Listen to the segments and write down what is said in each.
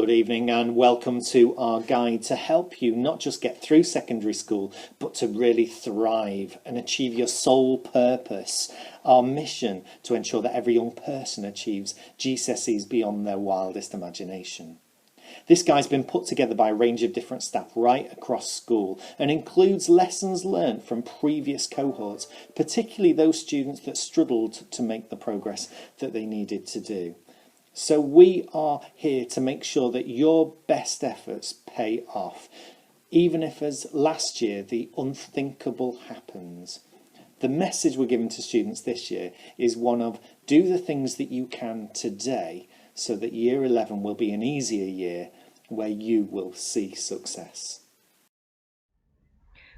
Good evening and welcome to our guide to help you not just get through secondary school, but to really thrive and achieve your sole purpose. Our mission to ensure that every young person achieves GCSEs beyond their wildest imagination. This guide's been put together by a range of different staff right across school and includes lessons learned from previous cohorts, particularly those students that struggled to make the progress that they needed to do. So we are here to make sure that your best efforts pay off, even if as last year the unthinkable happens. The message we're giving to students this year is one of do the things that you can today so that year 11 will be an easier year where you will see success.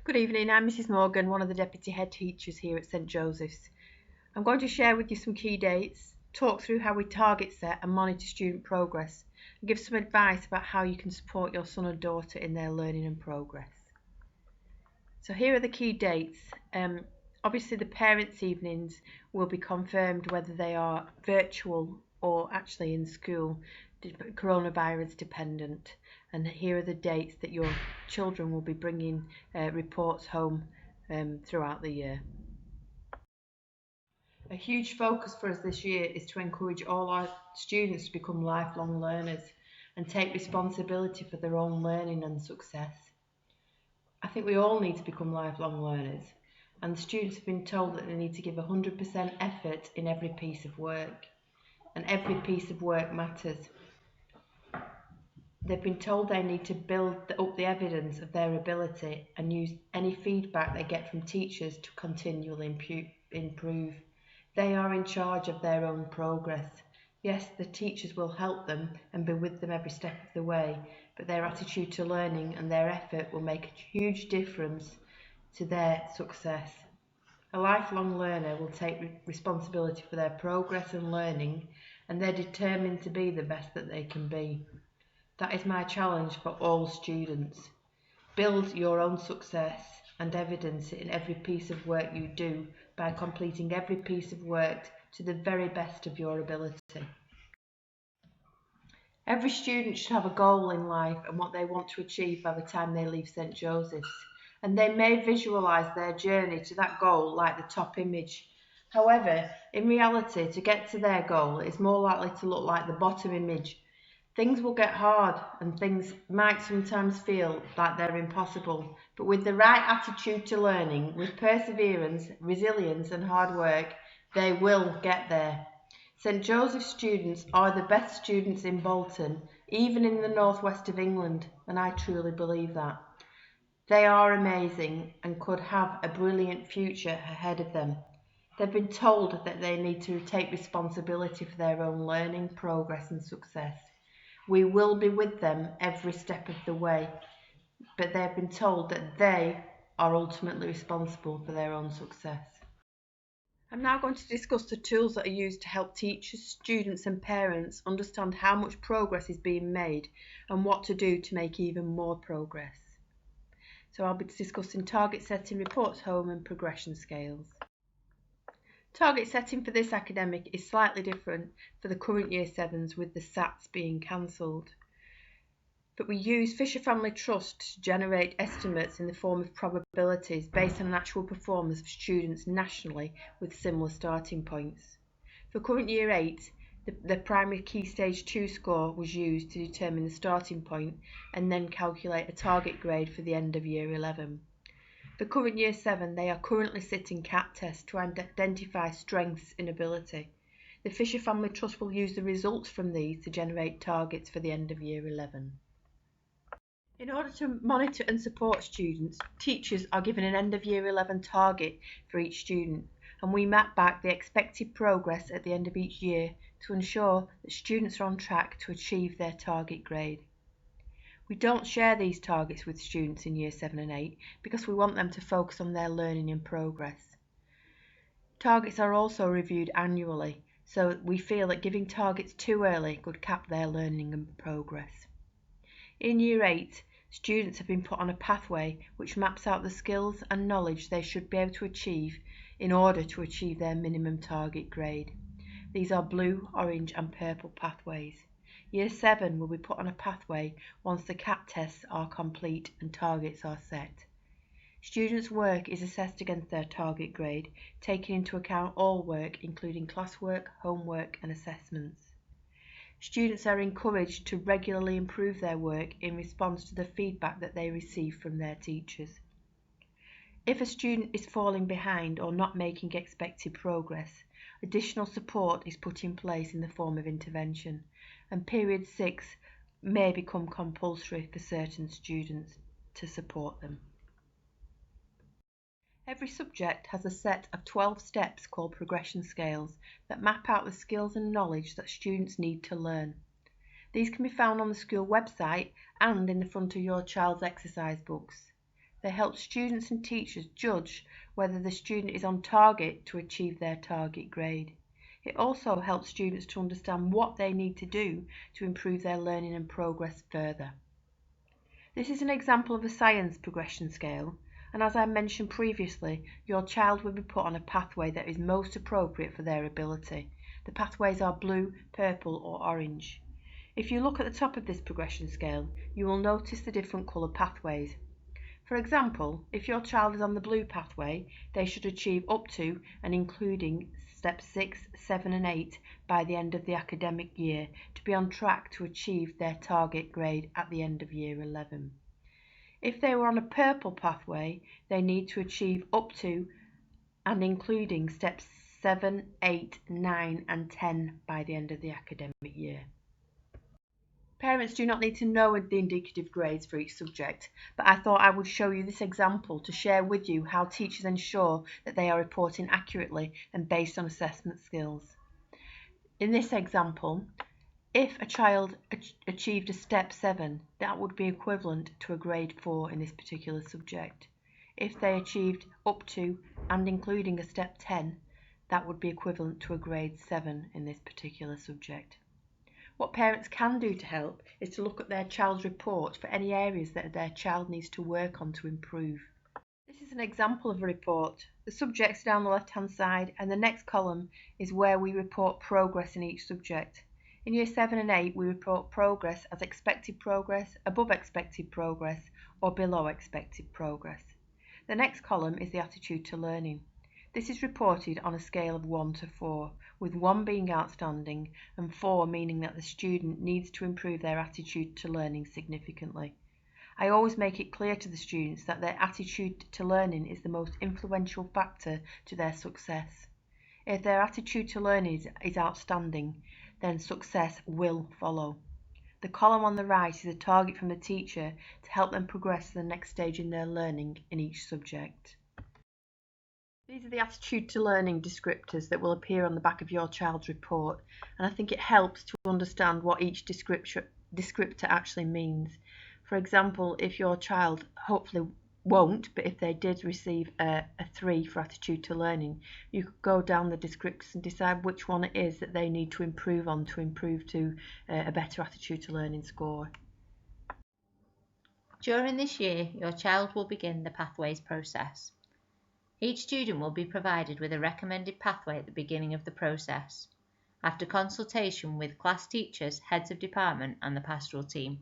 Good evening, I'm Mrs Morgan, one of the Deputy Head Teachers here at St Joseph's. I'm going to share with you some key dates, talk through how we target set and monitor student progress, and give some advice about how you can support your son or daughter in their learning and progress. So here are the key dates. Obviously the parents' evenings will be confirmed whether they are virtual or actually in school, coronavirus dependent, and here are the dates that your children will be bringing reports home throughout the year. A huge focus for us this year is to encourage all our students to become lifelong learners and take responsibility for their own learning and success. I think we all need to become lifelong learners, and the students have been told that they need to give 100% effort in every piece of work, and every piece of work matters. They've been told they need to build up the evidence of their ability and use any feedback they get from teachers to continually improve. They are in charge of their own progress. Yes, the teachers will help them and be with them every step of the way, but their attitude to learning and their effort will make a huge difference to their success. A lifelong learner will take responsibility for their progress and learning, and they're determined to be the best that they can be. That is my challenge for all students. Build your own success and evidence it in every piece of work you do by completing every piece of work to the very best of your ability. Every student should have a goal in life and what they want to achieve by the time they leave St Joseph's, and they may visualise their journey to that goal like the top image. However, in reality, to get to their goal is more likely to look like the bottom image. Things will get hard and things might sometimes feel like they're impossible, but with the right attitude to learning, with perseverance, resilience and hard work, they will get there. St Joseph's students are the best students in Bolton, even in the northwest of England, and I truly believe that. They are amazing and could have a brilliant future ahead of them. They've been told that they need to take responsibility for their own learning, progress and success. We will be with them every step of the way, but they've been told that they are ultimately responsible for their own success. I'm now going to discuss the tools that are used to help teachers, students and parents understand how much progress is being made and what to do to make even more progress. So I'll be discussing target setting, reports home and progression scales. Target setting for this academic is slightly different for the current Year 7s with the SATs being cancelled. But we use Fisher Family Trust to generate estimates in the form of probabilities based on actual performance of students nationally with similar starting points. For current Year 8, the primary Key Stage 2 score was used to determine the starting point and then calculate a target grade for the end of Year 11. For current Year 7, they are currently sitting CAT tests to identify strengths in ability. The Fisher Family Trust will use the results from these to generate targets for the end of Year 11. In order to monitor and support students, teachers are given an end of Year 11 target for each student, and we map back the expected progress at the end of each year to ensure that students are on track to achieve their target grade. We don't share these targets with students in Year 7 and 8 because we want them to focus on their learning and progress. Targets are also reviewed annually, so we feel that giving targets too early could cap their learning and progress. In Year 8, students have been put on a pathway which maps out the skills and knowledge they should be able to achieve in order to achieve their minimum target grade. These are blue, orange and purple pathways. Year 7 will be put on a pathway once the CAT tests are complete and targets are set. Students' work is assessed against their target grade, taking into account all work, including classwork, homework, and assessments. Students are encouraged to regularly improve their work in response to the feedback that they receive from their teachers. If a student is falling behind or not making expected progress, additional support is put in place in the form of intervention, and Period 6 may become compulsory for certain students to support them. Every subject has a set of 12 steps called progression scales that map out the skills and knowledge that students need to learn. These can be found on the school website and in the front of your child's exercise books. They help students and teachers judge whether the student is on target to achieve their target grade. It also helps students to understand what they need to do to improve their learning and progress further. This is an example of a science progression scale, and as I mentioned previously, your child will be put on a pathway that is most appropriate for their ability. The pathways are blue, purple, or orange. If you look at the top of this progression scale, you will notice the different colour pathways. For example, if your child is on the blue pathway, they should achieve up to and including steps 6, 7 and 8 by the end of the academic year to be on track to achieve their target grade at the end of year 11. If they were on a purple pathway, they need to achieve up to and including steps 7, 8, 9 and 10 by the end of the academic year. Parents do not need to know the indicative grades for each subject, but I thought I would show you this example to share with you how teachers ensure that they are reporting accurately and based on assessment skills. In this example, if a child achieved a step 7, that would be equivalent to a grade 4 in this particular subject. If they achieved up to and including a step 10, that would be equivalent to a grade 7 in this particular subject. What parents can do to help is to look at their child's report for any areas that their child needs to work on to improve. This is an example of a report. The subjects are down the left-hand side, and the next column is where we report progress in each subject. In Year 7 and 8, we report progress as expected progress, above expected progress, or below expected progress. The next column is the attitude to learning. This is reported on a scale of 1 to 4, with 1 being outstanding and 4 meaning that the student needs to improve their attitude to learning significantly. I always make it clear to the students that their attitude to learning is the most influential factor to their success. If their attitude to learning is outstanding, then success will follow. The column on the right is a target from the teacher to help them progress to the next stage in their learning in each subject. These are the attitude to learning descriptors that will appear on the back of your child's report, and I think it helps to understand what each descriptor actually means. For example, if your child hopefully won't, but if they did receive a 3 for attitude to learning, you could go down the descriptors and decide which one it is that they need to improve on to improve to a better attitude to learning score. During this year, your child will begin the pathways process. Each student will be provided with a recommended pathway at the beginning of the process, after consultation with class teachers, heads of department and the pastoral team.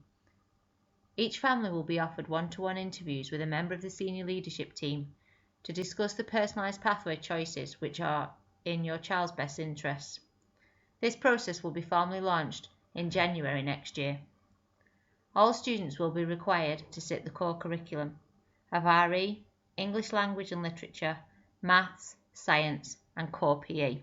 Each family will be offered one-to-one interviews with a member of the senior leadership team to discuss the personalised pathway choices which are in your child's best interests. This process will be formally launched in January next year. All students will be required to sit the core curriculum of RE, English Language and Literature, Maths, Science and Core PE.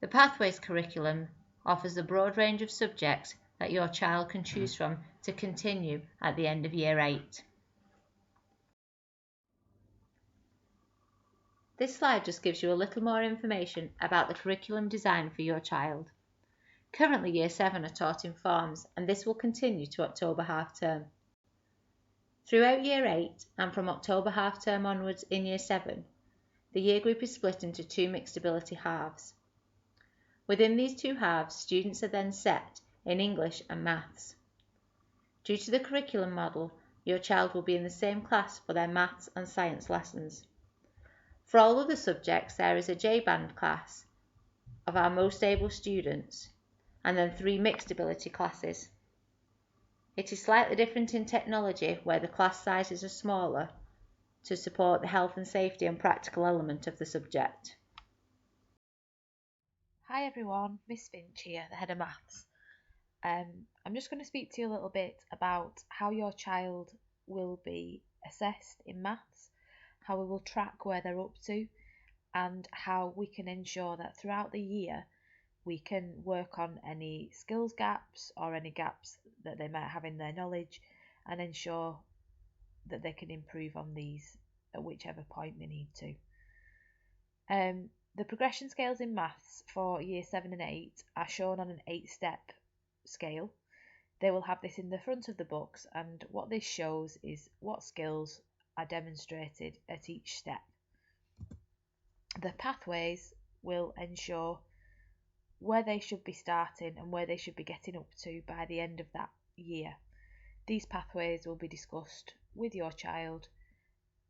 The Pathways curriculum offers a broad range of subjects that your child can choose from to continue at the end of Year 8. This slide just gives you a little more information about the curriculum design for your child. Currently Year 7 are taught in forms, and this will continue to October half term. Throughout Year 8 and from October half term onwards in Year 7, the year group is split into 2 mixed ability halves. Within these 2 halves, students are then set in English and Maths. Due to the curriculum model, your child will be in the same class for their Maths and Science lessons. For all other subjects, there is a J-band class of our most able students, and then 3 mixed ability classes. It is slightly different in technology, where the class sizes are smaller to support the health and safety and practical element of the subject. Hi everyone, Miss Finch here, the head of maths. I'm just going to speak to you a little bit about how your child will be assessed in maths, how we will track where they're up to, and how we can ensure that throughout the year we can work on any skills gaps or any gaps that they might have in their knowledge and ensure that they can improve on these at whichever point they need to. The progression scales in maths for year 7 and 8 are shown on an 8-step scale. They will have this in the front of the books, and what this shows is what skills are demonstrated at each step. The pathways will ensure where they should be starting and where they should be getting up to by the end of that year. These pathways will be discussed with your child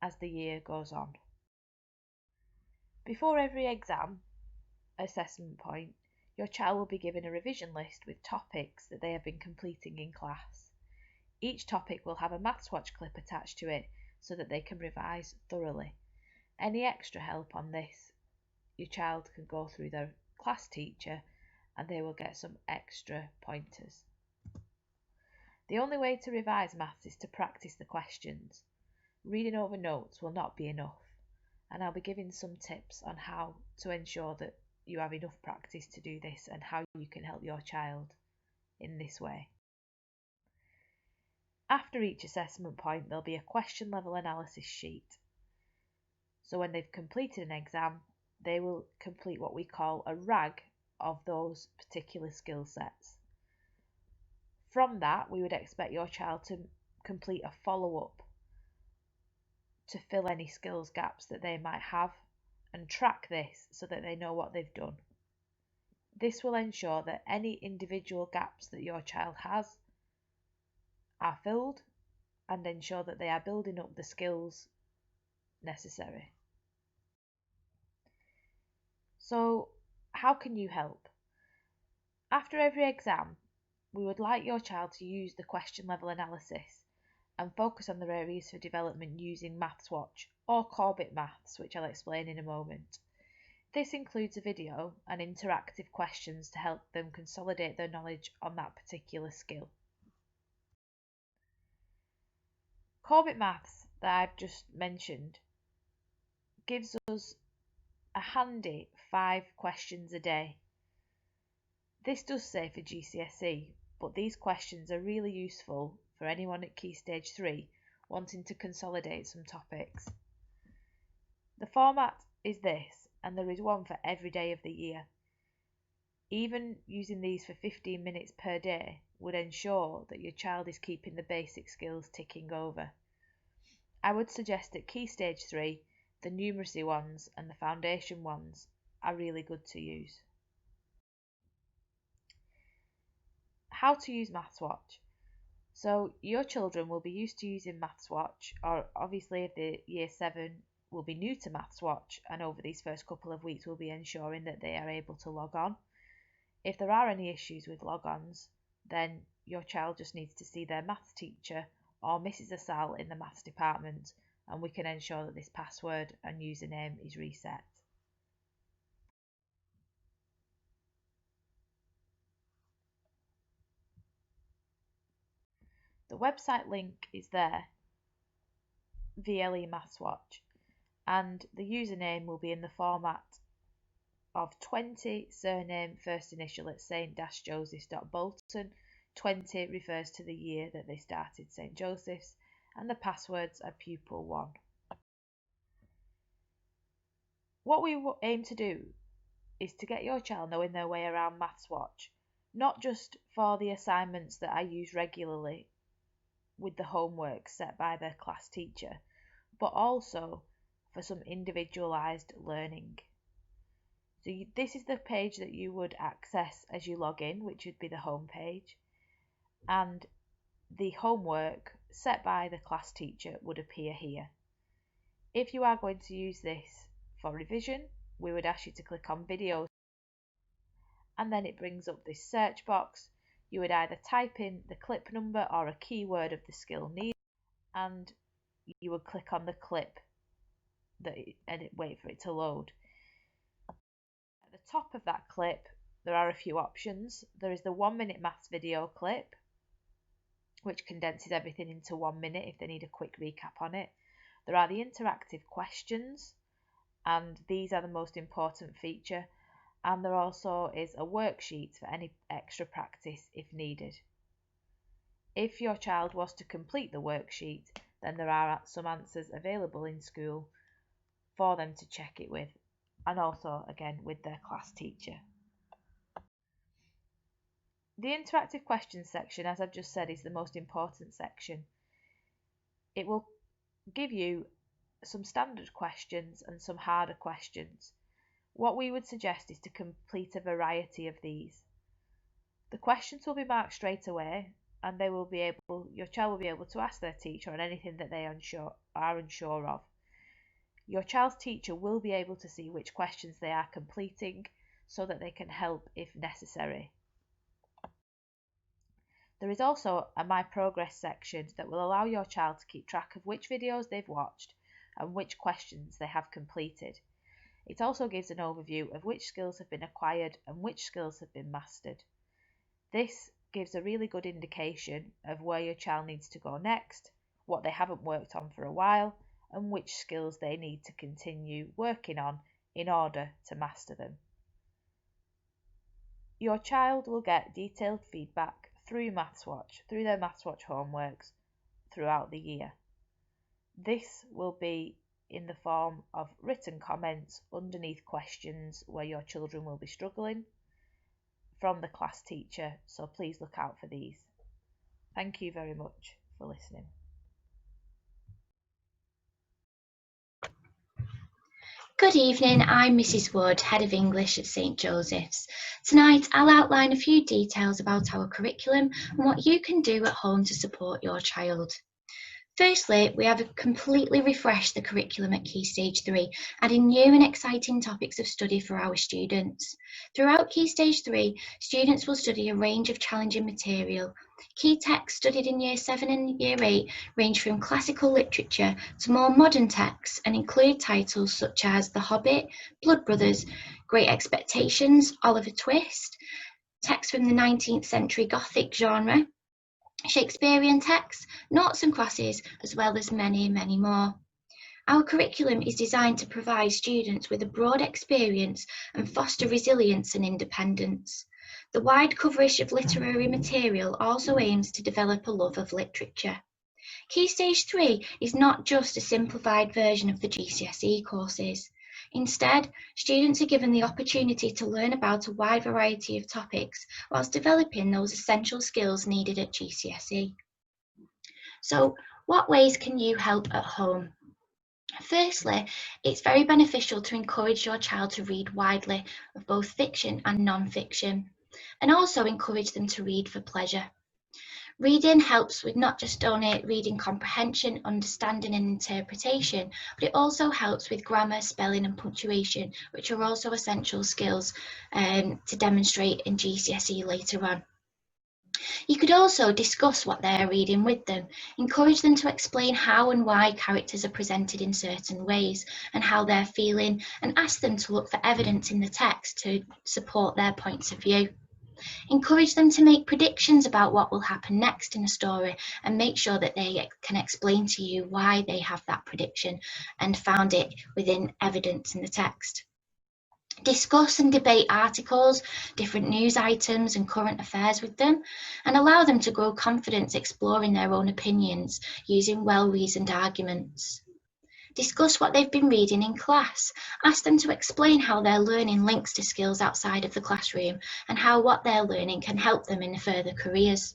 as the year goes on. Before every exam assessment point, your child will be given a revision list with topics that they have been completing in class. Each topic will have a Mathswatch clip attached to it so that they can revise thoroughly. Any extra help on this, your child can go through their class teacher and they will get some extra pointers. The only way to revise maths is to practice the questions. Reading over notes will not be enough, and I'll be giving some tips on how to ensure that you have enough practice to do this and how you can help your child in this way. After each assessment point, there'll be a question level analysis sheet. So when they've completed an exam, they will complete what we call a RAG of those particular skill sets. From that, we would expect your child to complete a follow-up to fill any skills gaps that they might have and track this so that they know what they've done. This will ensure that any individual gaps that your child has are filled and ensure that they are building up the skills necessary. So, how can you help? After every exam, we would like your child to use the question level analysis and focus on their areas for development using Mathswatch or Corbett Maths, which I'll explain in a moment. This includes a video and interactive questions to help them consolidate their knowledge on that particular skill. Corbett Maths, that I've just mentioned, gives us a handy 5 questions a day. This does say for GCSE, but these questions are really useful for anyone at Key Stage 3 wanting to consolidate some topics. The format is this, and there is one for every day of the year. Even using these for 15 minutes per day would ensure that your child is keeping the basic skills ticking over. I would suggest at Key Stage 3, the numeracy ones and the foundation ones are really good to use. How to use Mathswatch. So your children will be used to using Mathswatch, or obviously if they're year 7 will be new to Mathswatch, and over these first couple of weeks we'll be ensuring that they are able to log on. If there are any issues with logons, then your child just needs to see their maths teacher or Mrs. Asal in the maths department, and we can ensure that this password and username is reset. The website link is there, VLE Mathswatch, and the username will be in the format of 20 surname first initial at st-joseph.bolton. 20 refers to the year that they started St. Joseph's, and the passwords are pupil 1. What we aim to do is to get your child knowing their way around Mathswatch, not just for the assignments that I use regularly with the homework set by their class teacher, but also for some individualised learning. So this is the page that you would access as you log in, which would be the home page, and the homework set by the class teacher would appear here. If you are going to use this for revision, we would ask you to click on videos and then it brings up this search box. You would either type in the clip number or a keyword of the skill needed, and you would click on the clip and wait for it to load. At the top of that clip, there are a few options. There is the 1-minute maths video clip, which condenses everything into 1 minute if they need a quick recap on it. There are the interactive questions, and these are the most important feature. And there also is a worksheet for any extra practice if needed. If your child was to complete the worksheet, then there are some answers available in school for them to check it with, and also again with their class teacher. The interactive questions section, as I've just said, is the most important section. It will give you some standard questions and some harder questions. What we would suggest is to complete a variety of these. The questions will be marked straight away, and your child will be able to ask their teacher on anything that they are unsure of. Your child's teacher will be able to see which questions they are completing so that they can help if necessary. There is also a My Progress section that will allow your child to keep track of which videos they've watched and which questions they have completed. It also gives an overview of which skills have been acquired and which skills have been mastered. This gives a really good indication of where your child needs to go next, what they haven't worked on for a while, and which skills they need to continue working on in order to master them. Your child will get detailed feedback through Mathswatch, through their Mathswatch homeworks throughout the year. This will be in the form of written comments underneath questions where your children will be struggling from the class teacher, so please look out for these. Thank you very much for listening. Good evening, I'm Mrs Wood, Head of English at St Joseph's. Tonight I'll outline a few details about our curriculum and what you can do at home to support your child. Firstly, we have completely refreshed the curriculum at Key Stage 3, adding new and exciting topics of study for our students. Throughout Key Stage 3, students will study a range of challenging material. Key texts studied in Year 7 and Year 8 range from classical literature to more modern texts and include titles such as The Hobbit, Blood Brothers, Great Expectations, Oliver Twist, texts from the 19th century Gothic genre, Shakespearean texts, noughts and crosses, as well as many, many more. Our curriculum is designed to provide students with a broad experience and foster resilience and independence. The wide coverage of literary material also aims to develop a love of literature. Key Stage 3 is not just a simplified version of the GCSE courses. Instead, students are given the opportunity to learn about a wide variety of topics whilst developing those essential skills needed at GCSE. So, what ways can you help at home? Firstly, it's very beneficial to encourage your child to read widely of both fiction and non-fiction, and also encourage them to read for pleasure. Reading helps with not just only reading comprehension, understanding and interpretation, but it also helps with grammar, spelling and punctuation, which are also essential skills to demonstrate in GCSE later on. You could also discuss what they are reading with them, encourage them to explain how and why characters are presented in certain ways and how they're feeling, and ask them to look for evidence in the text to support their points of view. Encourage them to make predictions about what will happen next in a story and make sure that they can explain to you why they have that prediction and found it within evidence in the text. Discuss and debate articles, different news items and current affairs with them, and allow them to grow confidence exploring their own opinions using well-reasoned arguments. Discuss what they've been reading in class. Ask them to explain how their learning links to skills outside of the classroom and how what they're learning can help them in further careers.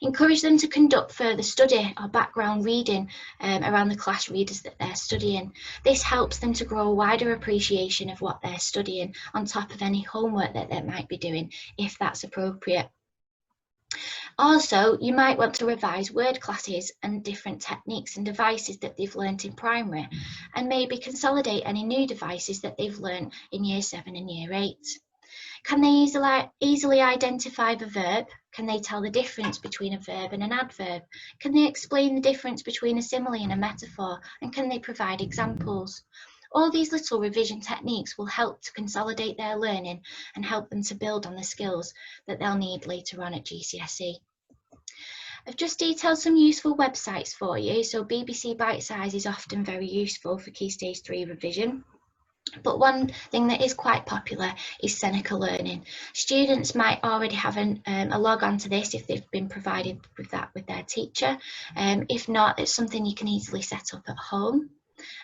Encourage them to conduct further study or background reading around the class readers that they're studying. This helps them to grow a wider appreciation of what they're studying on top of any homework that they might be doing, if that's appropriate. Also, you might want to revise word classes and different techniques and devices that they've learnt in primary, and maybe consolidate any new devices that they've learnt in Year 7 and Year 8. Can they easily identify the verb? Can they tell the difference between a verb and an adverb? Can they explain the difference between a simile and a metaphor? And can they provide examples? All these little revision techniques will help to consolidate their learning and help them to build on the skills that they'll need later on at GCSE. I've just detailed some useful websites for you. So BBC Bite Size is often very useful for Key Stage 3 revision. But one thing that is quite popular is Seneca Learning. Students might already have a log on to this if they've been provided with that with their teacher. If not, it's something you can easily set up at home.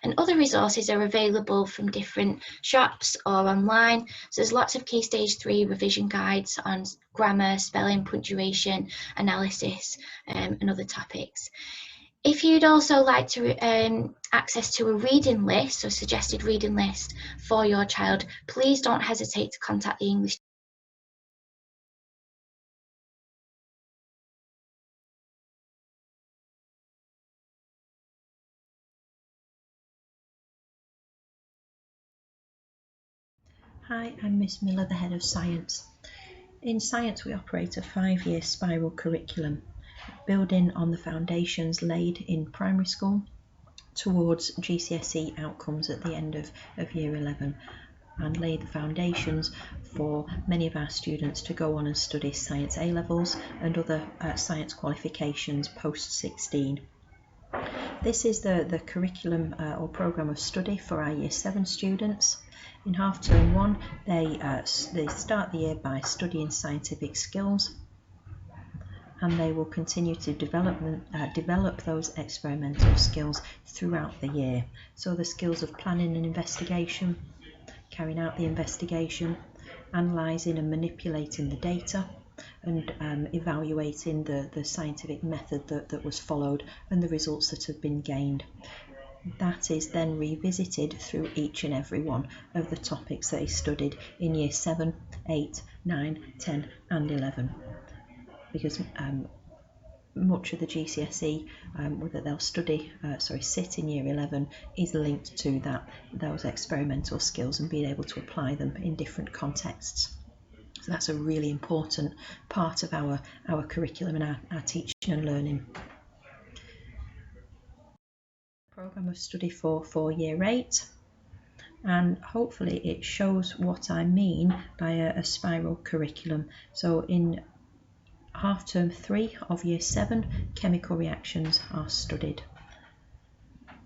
And other resources are available from different shops or online. So there's lots of Key Stage 3 revision guides on grammar, spelling, punctuation, analysis, and other topics. If you'd also like to access to a reading list, or suggested reading list for your child, please don't hesitate to contact the English. Hi, I'm Miss Miller, the Head of Science. In science, we operate a 5-year spiral curriculum, building on the foundations laid in primary school towards GCSE outcomes at the end of Year 11, and lay the foundations for many of our students to go on and study Science A-levels and other science qualifications post-16. This is the curriculum or programme of study for our Year 7 students. In half term 1, they start the year by studying scientific skills, and they will continue to develop those experimental skills throughout the year. So the skills of planning and investigation, carrying out the investigation, analysing and manipulating the data, and evaluating the scientific method that was followed and the results that have been gained. That is then revisited through each and every one of the topics that is studied in Year 7, 8, 9, 10 and 11. Because much of the GCSE that they'll sit in Year 11 is linked to those experimental skills and being able to apply them in different contexts. So that's a really important part of our curriculum and our teaching and learning. Programme of study for Year 8, and hopefully it shows what I mean by a spiral curriculum. So in half term 3 of Year 7, chemical reactions are studied.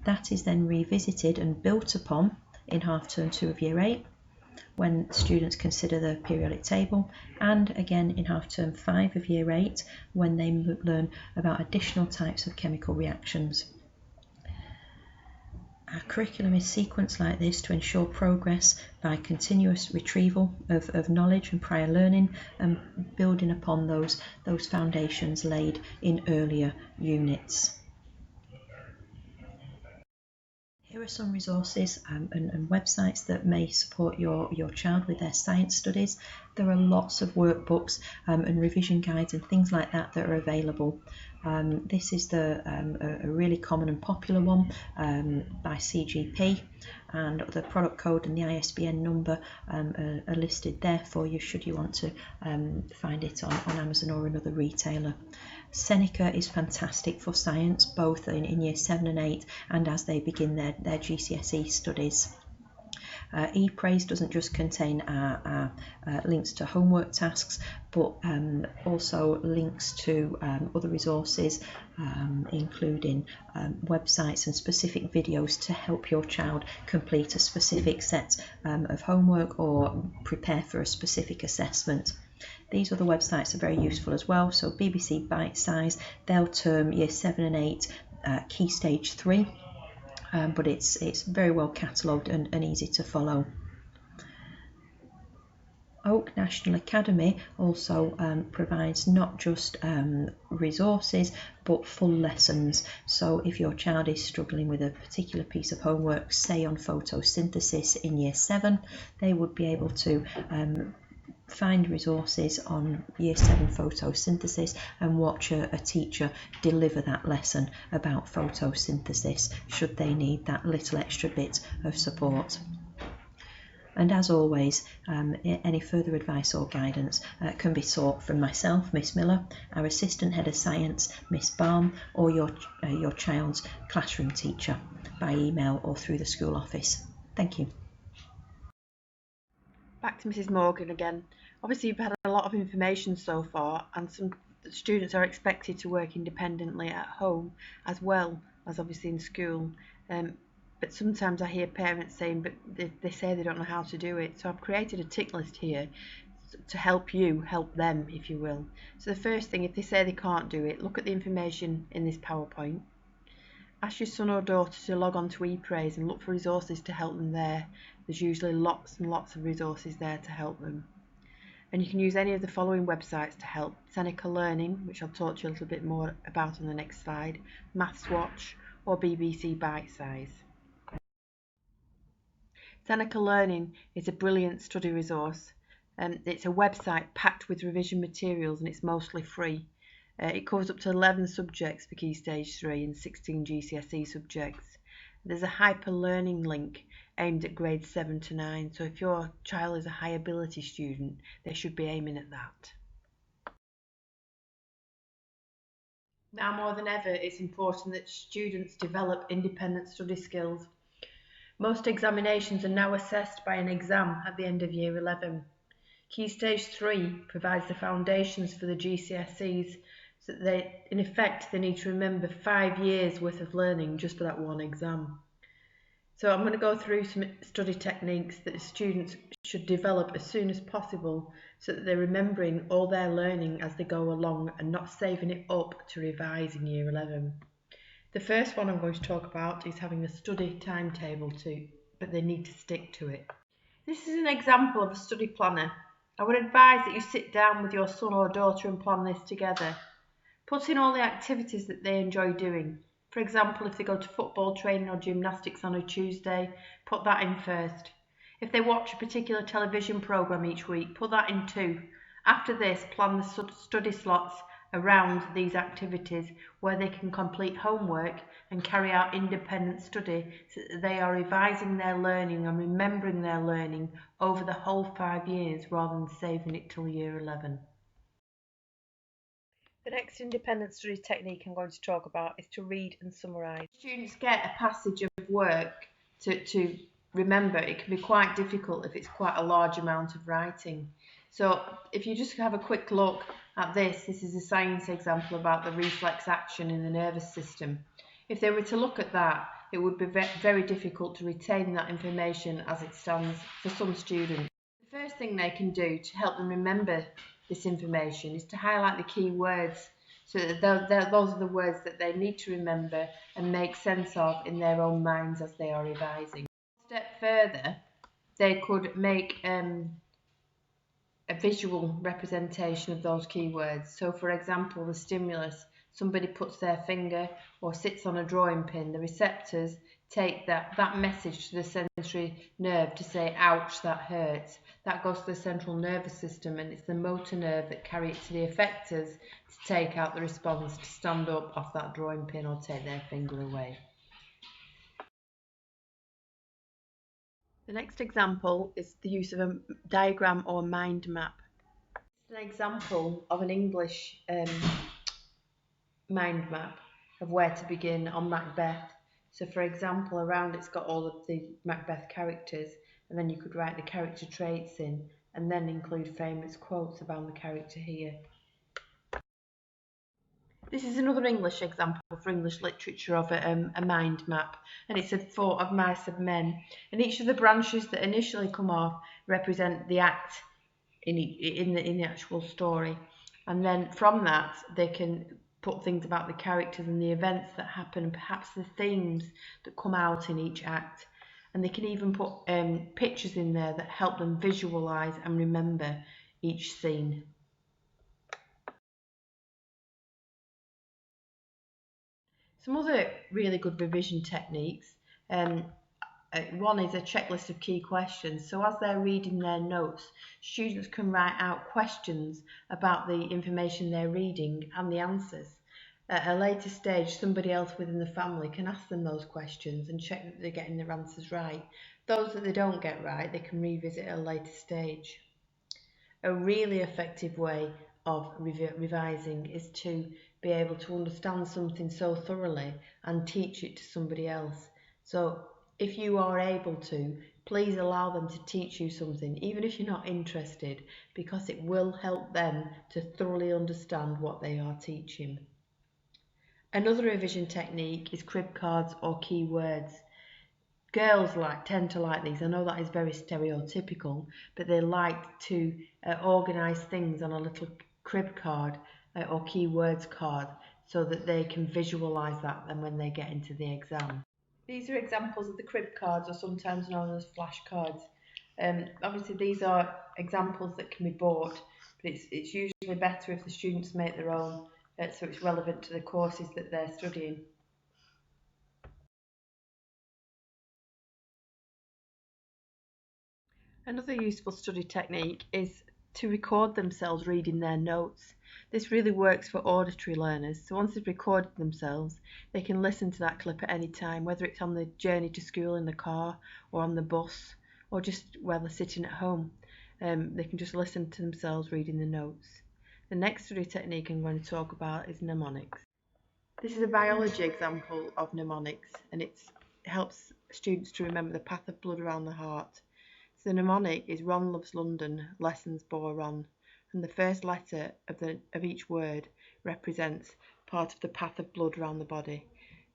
That is then revisited and built upon in half term 2 of Year 8, when students consider the periodic table, and again in half term 5 of Year 8, when they learn about additional types of chemical reactions. Our curriculum is sequenced like this to ensure progress by continuous retrieval of knowledge and prior learning, and building upon those foundations laid in earlier units. Here are some resources and websites that may support your child with their science studies. There are lots of workbooks and revision guides and things like that are available. This is a really common and popular one by CGP, and the product code and the ISBN number are listed there for you should you want to find it on Amazon or another retailer. Seneca is fantastic for science, both in Year 7 and 8 and as they begin their GCSE studies. ePraise doesn't just contain our links to homework tasks, but also links to other resources, including websites and specific videos to help your child complete a specific set of homework or prepare for a specific assessment. These other websites are very useful as well. So BBC Bite Size, they'll term Year 7 and 8 Key Stage 3. But it's very well catalogued and easy to follow. Oak National Academy also provides not just resources but full lessons. So if your child is struggling with a particular piece of homework, say on photosynthesis in Year 7, they would be able to find resources on Year 7 photosynthesis and watch a teacher deliver that lesson about photosynthesis should they need that little extra bit of support. And as always, any further advice or guidance can be sought from myself, Miss Miller, our Assistant Head of Science, Miss Balm, or your child's classroom teacher by email or through the school office. Thank you. Back to Mrs. Morgan again. Obviously, you've had a lot of information so far, and some students are expected to work independently at home as well as obviously in school. But sometimes I hear parents saying, but they say they don't know how to do it. So I've created a tick list here to help you help them, if you will. So the first thing, if they say they can't do it, look at the information in this PowerPoint. Ask your son or daughter to log on to ePraise and look for resources to help them there. There's usually lots and lots of resources there to help them. And you can use any of the following websites to help: Seneca Learning, which I'll talk to you a little bit more about on the next slide, Mathswatch, or BBC Bitesize. Seneca Learning is a brilliant study resource. It's a website packed with revision materials and it's mostly free. It covers up to 11 subjects for Key Stage 3 and 16 GCSE subjects. There's a hyper-learning link aimed at grades 7 to 9, so if your child is a high ability student, they should be aiming at that. Now more than ever, it's important that students develop independent study skills. Most examinations are now assessed by an exam at the end of Year 11. Key Stage 3 provides the foundations for the GCSEs, so that in effect they need to remember 5 years worth of learning just for that one exam. So I'm going to go through some study techniques that students should develop as soon as possible so that they're remembering all their learning as they go along and not saving it up to revise in Year 11. The first one I'm going to talk about is having a study timetable too, but they need to stick to it. This is an example of a study planner. I would advise that you sit down with your son or daughter and plan this together. Put in all the activities that they enjoy doing. For example, if they go to football training or gymnastics on a Tuesday, put that in first. If they watch a particular television programme each week, put that in too. After this, plan the study slots around these activities where they can complete homework and carry out independent study so that they are revising their learning and remembering their learning over the whole 5 years rather than saving it till Year 11. The next independent study technique I'm going to talk about is to read and summarise. Students get a passage of work to remember. It can be quite difficult if it's quite a large amount of writing. So if you just have a quick look at this is a science example about the reflex action in the nervous system. If they were to look at that, it would be very difficult to retain that information as it stands for some students. The first thing they can do to help them remember this information is to highlight the key words so that those are the words that they need to remember and make sense of in their own minds as they are revising. A step further, they could make a visual representation of those keywords. So for example, the stimulus, somebody puts their finger or sits on a drawing pin, the receptors take that message to the sensory nerve to say, ouch, that hurts. That goes to the central nervous system, and it's the motor nerve that carry it to the effectors to take out the response, to stand up off that drawing pin or take their finger away. The next example is the use of a diagram or mind map. It's an example of an English mind map of where to begin on Macbeth. So for example, around it's got all of the Macbeth characters, and then you could write the character traits in and then include famous quotes about the character here. This is another English example for English literature of a mind map, and it's a Fort of Mice and Men, and each of the branches that initially come off represent the act in the actual story, and then from that they can put things about the characters and the events that happen and perhaps the themes that come out in each act, and they can even put pictures in there that help them visualize and remember each scene. Some other really good revision techniques. One is a checklist of key questions. So as they're reading their notes, students can write out questions about the information they're reading and the answers. At a later stage, somebody else within the family can ask them those questions and check that they're getting their answers right. Those that they don't get right, they can revisit at a later stage. A really effective way of revising is to be able to understand something so thoroughly and teach it to somebody else. So if you are able to, please allow them to teach you something, even if you're not interested, because it will help them to thoroughly understand what they are teaching. Another revision technique is crib cards or keywords. Girls tend to like these. I know that is very stereotypical, but they like to organise things on a little crib card or keywords card so that they can visualise that and when they get into the exam. These are examples of the crib cards, or sometimes known as flashcards. Obviously these are examples that can be bought, but it's usually better if the students make their own so it's relevant to the courses that they're studying. Another useful study technique is to record themselves reading their notes. This really works for auditory learners, so once they've recorded themselves, they can listen to that clip at any time, whether it's on the journey to school in the car or on the bus or just while they're sitting at home. They can just listen to themselves reading the notes. The next study technique I'm going to talk about is mnemonics. This is a biology example of mnemonics, and it helps students to remember the path of blood around the heart. So the mnemonic is Ron loves London, lessons bore Ron, and the first letter of each word represents part of the path of blood around the body.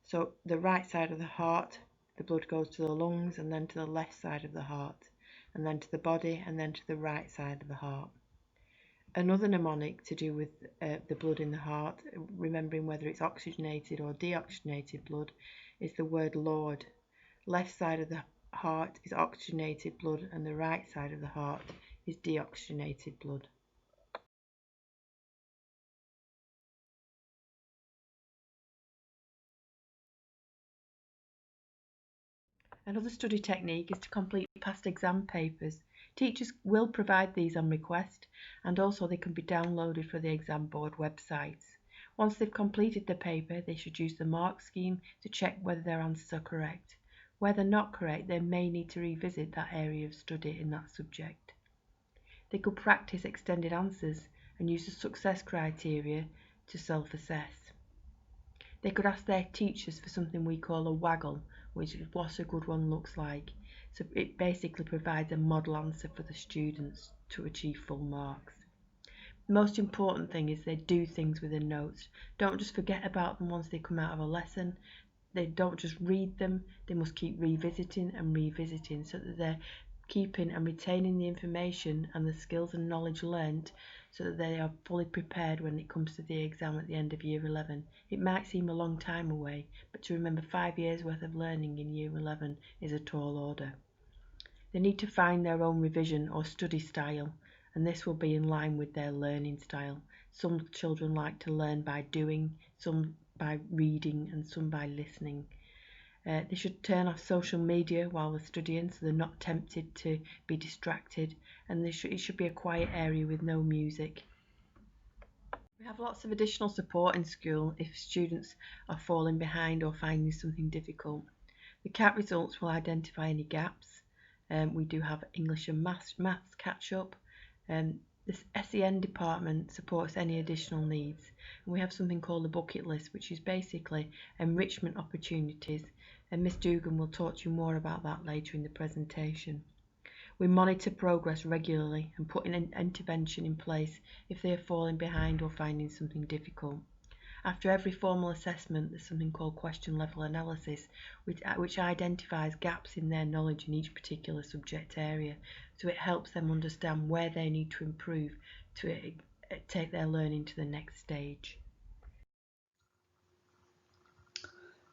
So the right side of the heart, the blood goes to the lungs, and then to the left side of the heart, and then to the body, and then to the right side of the heart. Another mnemonic to do with the blood in the heart, remembering whether it's oxygenated or deoxygenated blood, is the word Lord. Left side of the heart is oxygenated blood and the right side of the heart is deoxygenated blood. Another study technique is to complete past exam papers. Teachers will provide these on request, and also they can be downloaded for the exam board websites. Once they've completed the paper, they should use the mark scheme to check whether their answers are correct. Where they're not correct, they may need to revisit that area of study in that subject. They could practice extended answers and use the success criteria to self-assess. They could ask their teachers for something we call a waggle, which is what a good one looks like. So it basically provides a model answer for the students to achieve full marks. The most important thing is they do things with the notes. Don't just forget about them once they come out of a lesson. They don't just read them, they must keep revisiting and revisiting so that they're keeping and retaining the information and the skills and knowledge learnt so that they are fully prepared when it comes to the exam at the end of year 11. It might seem a long time away, but to remember 5 years worth of learning in year 11 is a tall order. They need to find their own revision or study style, and this will be in line with their learning style. Some children like to learn by doing, some by reading, and some by listening. They should turn off social media while they're studying so they're not tempted to be distracted, and it should be a quiet area with no music. We have lots of additional support in school if students are falling behind or finding something difficult. The CAT results will identify any gaps. We do have English and maths catch up. The SEN department supports any additional needs, and we have something called the bucket list, which is basically enrichment opportunities, and Miss Dugan will talk to you more about that later in the presentation. We monitor progress regularly and put an intervention in place if they are falling behind or finding something difficult. After every formal assessment, there's something called question level analysis, which identifies gaps in their knowledge in each particular subject area, so it helps them understand where they need to improve to take their learning to the next stage.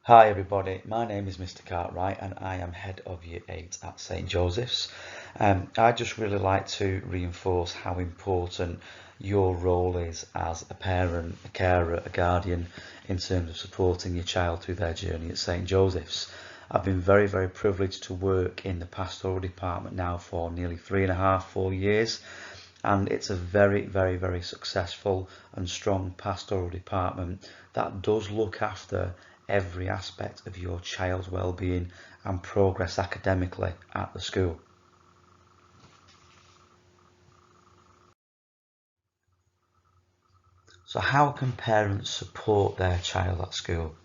Hi everybody, my name is Mr Cartwright and I am Head of Year 8 at St Joseph's. I'd just really like to reinforce how important your role is as a parent, a carer, a guardian in terms of supporting your child through their journey at St Joseph's. I've been very, very privileged to work in the pastoral department now for nearly 3.5, 4 years. and it's a very, very, very successful and strong pastoral department that does look after every aspect of your child's well-being and progress academically at the school. So how can parents support their child at school?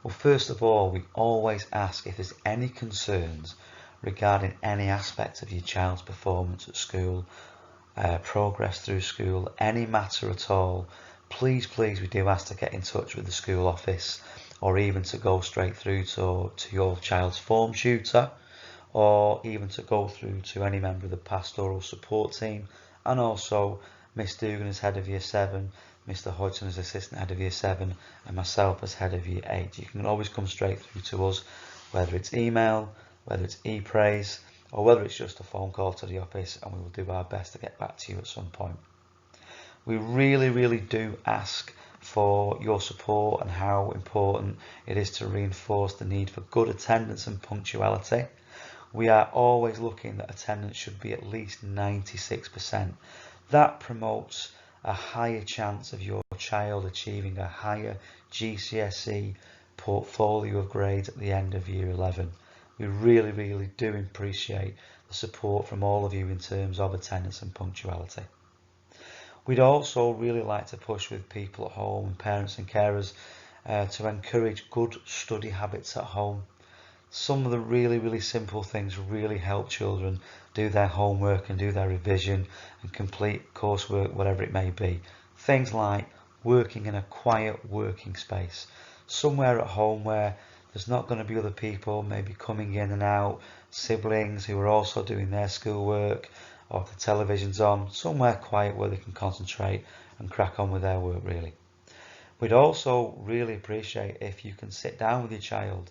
Well, first of all, we always ask if there's any concerns regarding any aspect of your child's performance at school, progress through school, any matter at all. Please, we do ask to get in touch with the school office, or even to go straight through to your child's form tutor, or even to go through to any member of the pastoral support team, and also Miss Dugan as head of year 7, Mr Hodgson as assistant head of year 7, and myself as head of year 8. You can always come straight through to us, whether it's email, whether it's e-praise, or whether it's just a phone call to the office, and we will do our best to get back to you at some point. We really do ask for your support and how important it is to reinforce the need for good attendance and punctuality. We are always looking that attendance should be at least 96%. That promotes a higher chance of your child achieving a higher GCSE portfolio of grades at the end of year 11. We really do appreciate the support from all of you in terms of attendance and punctuality. We'd also really like to push with people at home and parents and carers to encourage good study habits at home. Some of the really simple things really help children do their homework and do their revision and complete coursework, whatever it may be. Things like working in a quiet working space, somewhere at home where there's not going to be other people maybe coming in and out, siblings who are also doing their schoolwork, or if the television's on, somewhere quiet where they can concentrate and crack on with their work really. We'd also really appreciate if you can sit down with your child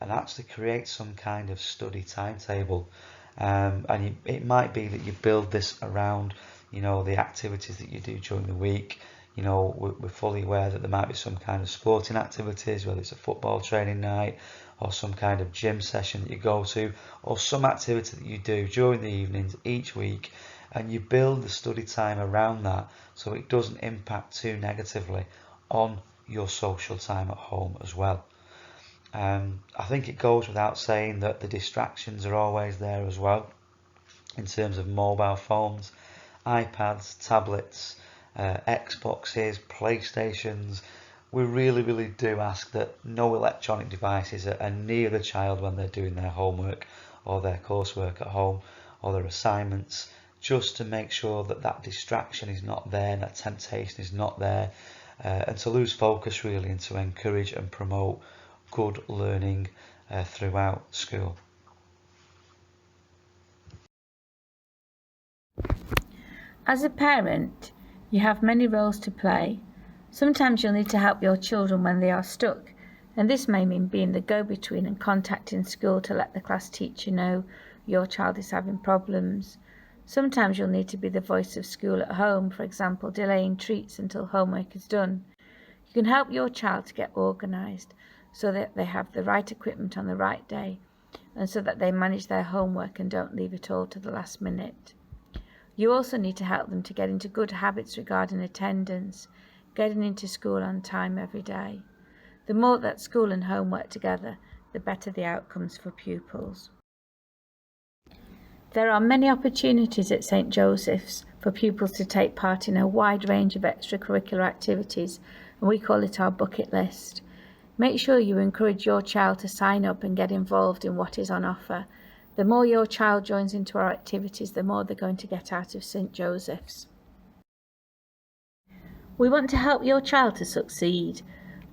and actually create some kind of study timetable, and it might be that you build this around the activities that you do during the week. We're fully aware that there might be some kind of sporting activities, whether it's a football training night or some kind of gym session that you go to, or some activity that you do during the evenings each week, and you build the study time around that so it doesn't impact too negatively on your social time at home as well. I think it goes without saying that the distractions are always there as well, in terms of mobile phones, iPads, tablets, Xboxes, PlayStations. We really do ask that no electronic devices are near the child when they're doing their homework or their coursework at home or their assignments, just to make sure that that distraction is not there, that temptation is not there, and to lose focus really, and to encourage and promote good learning throughout school. As a parent, you have many roles to play. Sometimes you'll need to help your children when they are stuck, and this may mean being the go-between and contacting school to let the class teacher know your child is having problems. Sometimes you'll need to be the voice of school at home, for example, delaying treats until homework is done. You can help your child to get organised so that they have the right equipment on the right day, and so that they manage their homework and don't leave it all to the last minute. You also need to help them to get into good habits regarding attendance, getting into school on time every day. The more that school and home work together, the better the outcomes for pupils. There are many opportunities at St Joseph's for pupils to take part in a wide range of extracurricular activities, and we call it our bucket list. Make sure you encourage your child to sign up and get involved in what is on offer. The more your child joins into our activities, the more they're going to get out of St Joseph's. We want to help your child to succeed.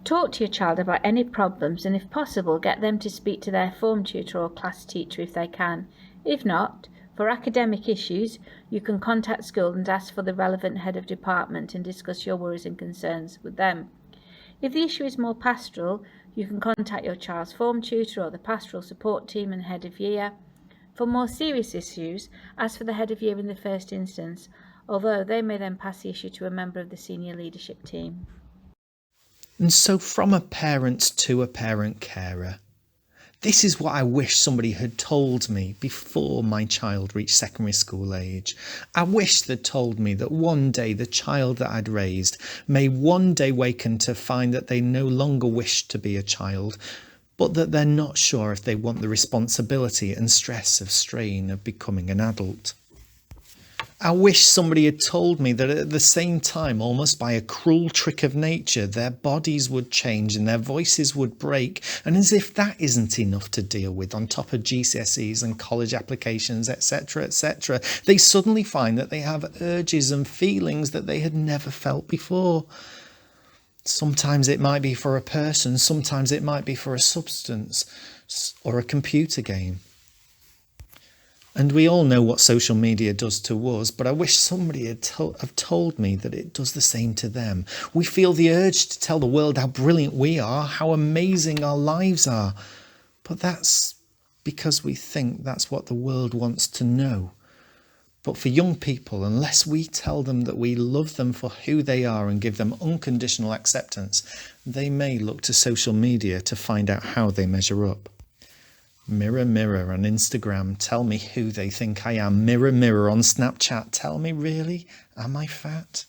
Talk to your child about any problems, and if possible, get them to speak to their form tutor or class teacher if they can. If not, for academic issues, you can contact school and ask for the relevant head of department and discuss your worries and concerns with them. If the issue is more pastoral, you can contact your child's form tutor or the pastoral support team and head of year. For more serious issues, ask for the head of year in the first instance, although they may then pass the issue to a member of the senior leadership team. And so from a parent to a parent carer, This is what I wish somebody had told me before my child reached secondary school age. I wish they'd told me that one day the child that I'd raised may one day waken to find that they no longer wish to be a child, but that they're not sure if they want the responsibility and stress of strain of becoming an adult. I wish somebody had told me that at the same time, almost by a cruel trick of nature, their bodies would change and their voices would break, and as if that isn't enough to deal with on top of GCSEs and college applications, etc., etc., they suddenly find that they have urges and feelings that they had never felt before. Sometimes it might be for a person, sometimes it might be for a substance or a computer game. And we all know what social media does to us, but I wish somebody had told me that it does the same to them. We feel the urge to tell the world how brilliant we are, how amazing our lives are. But that's because we think that's what the world wants to know. But for young people, unless we tell them that we love them for who they are and give them unconditional acceptance, they may look to social media to find out how they measure up. Mirror, mirror on Instagram, tell me who they think I am. Mirror, mirror on Snapchat, tell me, really, am I fat?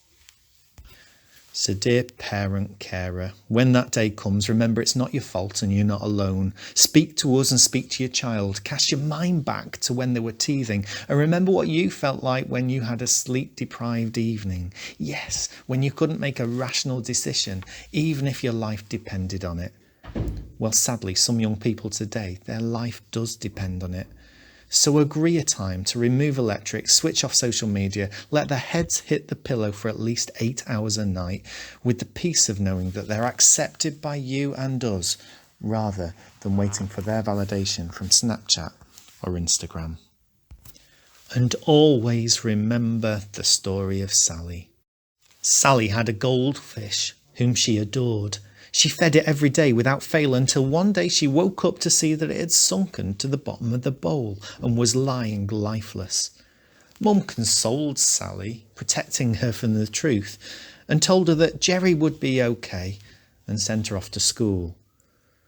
So dear parent, carer, when that day comes, remember it's not your fault and you're not alone. Speak to us and speak to your child. Cast your mind back to when they were teething and remember what you felt like when you had a sleep-deprived evening. Yes, when you couldn't make a rational decision, even if your life depended on it. Well, sadly, some young people today, their life does depend on it. So agree a time to remove electrics, switch off social media, let their heads hit the pillow for at least 8 hours a night, with the peace of knowing that they're accepted by you and us, rather than waiting for their validation from Snapchat or Instagram. And always remember the story of Sally. Sally had a goldfish whom she adored. She fed it every day without fail until one day she woke up to see that it had sunken to the bottom of the bowl and was lying lifeless. Mum consoled Sally, protecting her from the truth, and told her that Jerry would be okay and sent her off to school.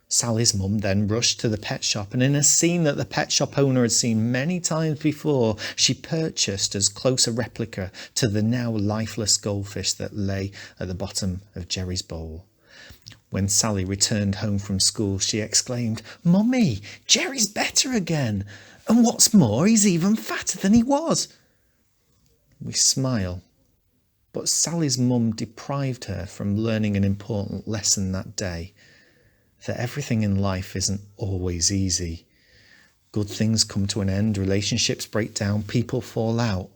Sally's mum then rushed to the pet shop, and in a scene that the pet shop owner had seen many times before, she purchased as close a replica to the now lifeless goldfish that lay at the bottom of Jerry's bowl. When Sally returned home from school, she exclaimed, "Mummy, Jerry's better again. And what's more, he's even fatter than he was." We smile, but Sally's mum deprived her from learning an important lesson that day, that everything in life isn't always easy. Good things come to an end, relationships break down, people fall out.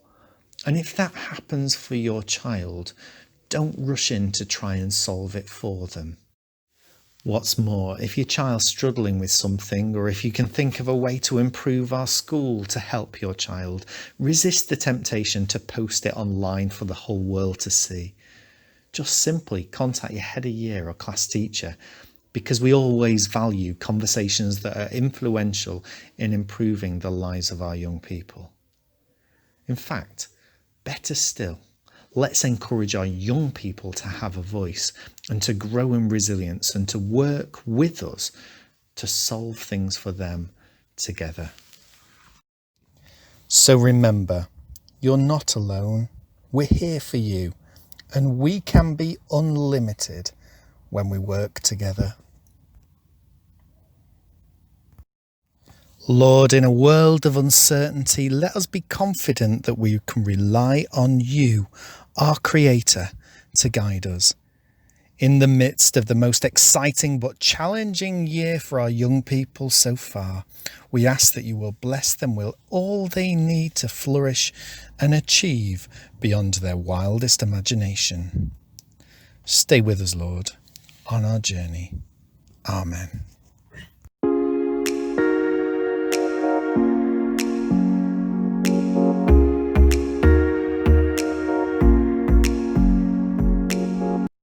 And if that happens for your child, don't rush in to try and solve it for them. What's more, if your child's struggling with something, or if you can think of a way to improve our school to help your child, resist the temptation to post it online for the whole world to see. Just simply contact your head of year or class teacher, because we always value conversations that are influential in improving the lives of our young people. In fact, better still, let's encourage our young people to have a voice and to grow in resilience and to work with us to solve things for them together. So remember, you're not alone. We're here for you, and we can be unlimited when we work together. Lord, in a world of uncertainty, let us be confident that we can rely on you, our Creator, to guide us. In the midst of the most exciting but challenging year for our young people so far, we ask that you will bless them with all they need to flourish and achieve beyond their wildest imagination. Stay with us, Lord, on our journey. Amen.